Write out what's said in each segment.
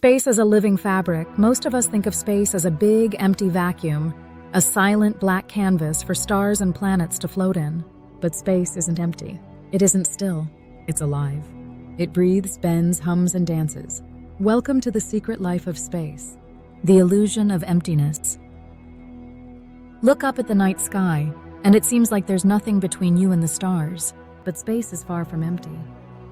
Space as a living fabric. Most of us think of space as a big, empty vacuum, a silent black canvas for stars and planets to float in. But space isn't empty. It isn't still. It's alive. It breathes, bends, hums, and dances. Welcome to the secret life of space, the illusion of emptiness. Look up at the night sky, and it seems like there's nothing between you and the stars, but space is far from empty.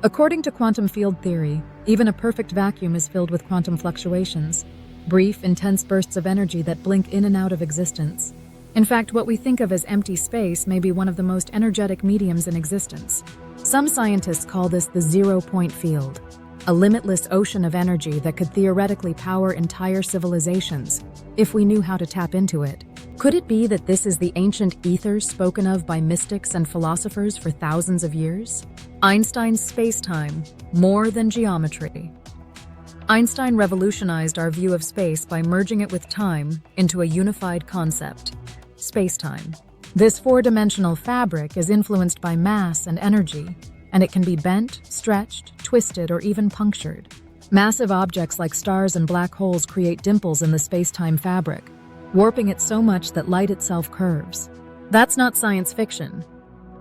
According to quantum field theory, even a perfect vacuum is filled with quantum fluctuations, brief, intense bursts of energy that blink in and out of existence. In fact, what we think of as empty space may be one of the most energetic mediums in existence. Some scientists call this the zero-point field, a limitless ocean of energy that could theoretically power entire civilizations if we knew how to tap into it. Could it be that this is the ancient ether spoken of by mystics and philosophers for thousands of years? Einstein's space-time, more than geometry. Einstein revolutionized our view of space by merging it with time into a unified concept, space-time. This four-dimensional fabric is influenced by mass and energy, and it can be bent, stretched, twisted, or even punctured. Massive objects like stars and black holes create dimples in the space-time fabric, warping it so much that light itself curves. That's not science fiction.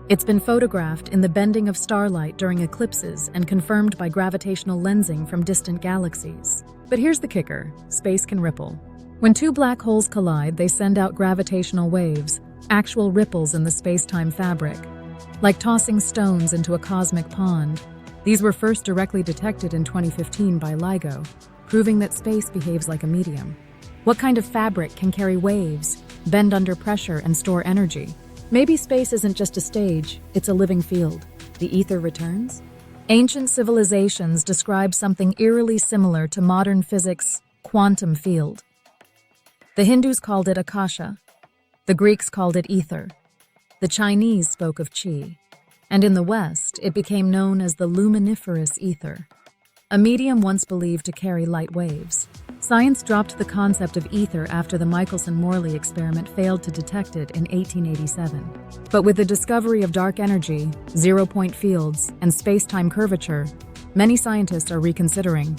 It's been photographed in the bending of starlight during eclipses and confirmed by gravitational lensing from distant galaxies. But here's the kicker: space can ripple. When two black holes collide, they send out gravitational waves, actual ripples in the space-time fabric, like tossing stones into a cosmic pond. These were first directly detected in 2015 by LIGO, proving that space behaves like a medium. What kind of fabric can carry waves, bend under pressure, and store energy? Maybe space isn't just a stage, it's a living field. The ether returns? Ancient civilizations describe something eerily similar to modern physics' quantum field. The Hindus called it akasha. The Greeks called it ether. The Chinese spoke of qi. And in the West, it became known as the luminiferous ether, a medium once believed to carry light waves. Science dropped the concept of ether after the Michelson-Morley experiment failed to detect it in 1887. But with the discovery of dark energy, zero-point fields, and space-time curvature, many scientists are reconsidering.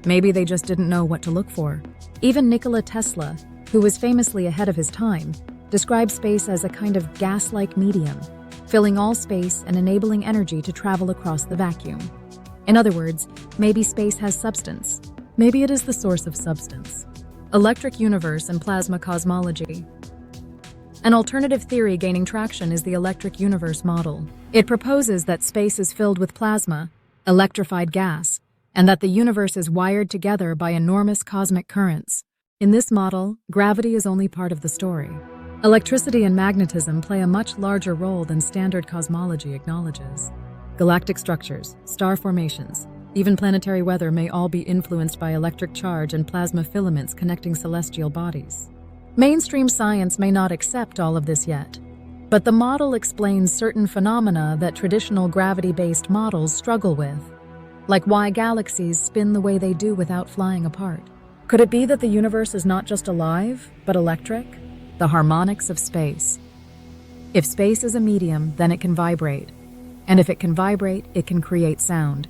Maybe they just didn't know what to look for. Even Nikola Tesla, who was famously ahead of his time, described space as a kind of gas-like medium, filling all space and enabling energy to travel across the vacuum. In other words, maybe space has substance. Maybe it is the source of substance. Electric universe and plasma cosmology. An alternative theory gaining traction is the electric universe model. It proposes that space is filled with plasma, electrified gas, and that the universe is wired together by enormous cosmic currents. In this model, gravity is only part of the story. Electricity and magnetism play a much larger role than standard cosmology acknowledges. Galactic structures, star formations, even planetary weather may all be influenced by electric charge and plasma filaments connecting celestial bodies. Mainstream science may not accept all of this yet, but the model explains certain phenomena that traditional gravity-based models struggle with, like why galaxies spin the way they do without flying apart. Could it be that the universe is not just alive, but electric? The harmonics of space. If space is a medium, then it can vibrate. And if it can vibrate, it can create sound,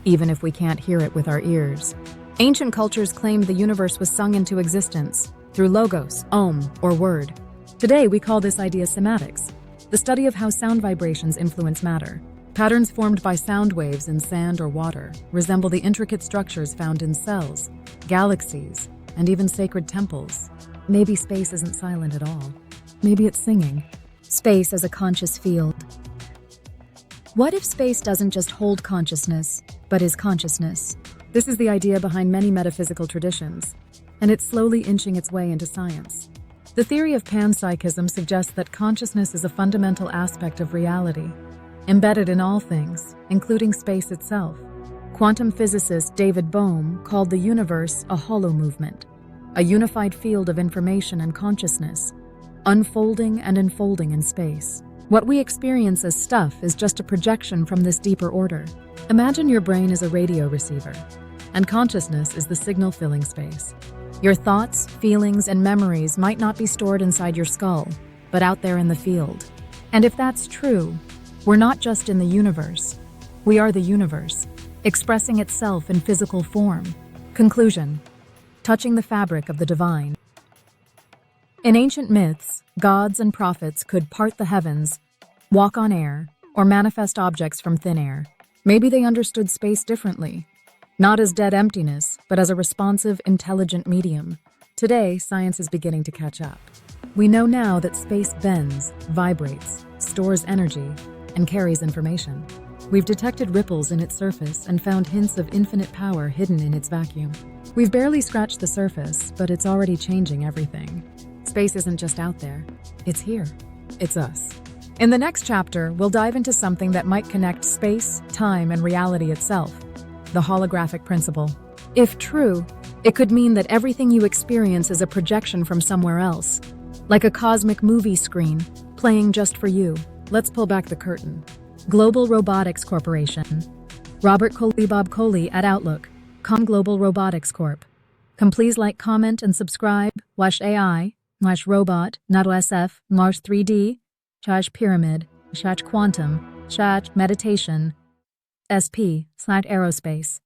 even if we can't hear it with our ears. Ancient cultures claimed the universe was sung into existence through logos, or word. Today, we call this idea sematics, the study of how sound vibrations influence matter. Patterns formed by sound waves in sand or water resemble the intricate structures found in cells, galaxies, and even sacred temples. Maybe space isn't silent at all. Maybe it's singing. Space as a conscious field. What if space doesn't just hold consciousness, but is consciousness? This is the idea behind many metaphysical traditions, and it's slowly inching its way into science. The theory of panpsychism suggests that consciousness is a fundamental aspect of reality, embedded in all things, including space itself. Quantum physicist David Bohm called the universe a hollow movement, a unified field of information and consciousness, unfolding and enfolding in space. What we experience as stuff is just a projection from this deeper order. Imagine your brain is a radio receiver, and consciousness is the signal-filling space. Your thoughts, feelings, and memories might not be stored inside your skull, but out there in the field. And if that's true, we're not just in the universe. We are the universe, expressing itself in physical form. Conclusion: touching the fabric of the divine. In ancient myths, gods and prophets could part the heavens, walk on air, or manifest objects from thin air. Maybe they understood space differently, not as dead emptiness, but as a responsive, intelligent medium. Today, science is beginning to catch up. We know now that space bends, vibrates, stores energy, and carries information. We've detected ripples in its surface and found hints of infinite power hidden in its vacuum. We've barely scratched the surface, but it's already changing everything. Space isn't just out there, it's here. It's us. In the next chapter, we'll dive into something that might connect space, time, and reality itself: the holographic principle. If true, it could mean that everything you experience is a projection from somewhere else, like a cosmic movie screen, playing just for you. Let's pull back the curtain. Global Robotics Corporation. Robert Colee, Bob Colee at Outlook.com. Global Robotics Corp. Please like, comment, and subscribe. Wash AI, wash robot, not SF, Mars 3D, Chash Pyramid, Chash Quantum, Chash Meditation, SP/Aerospace.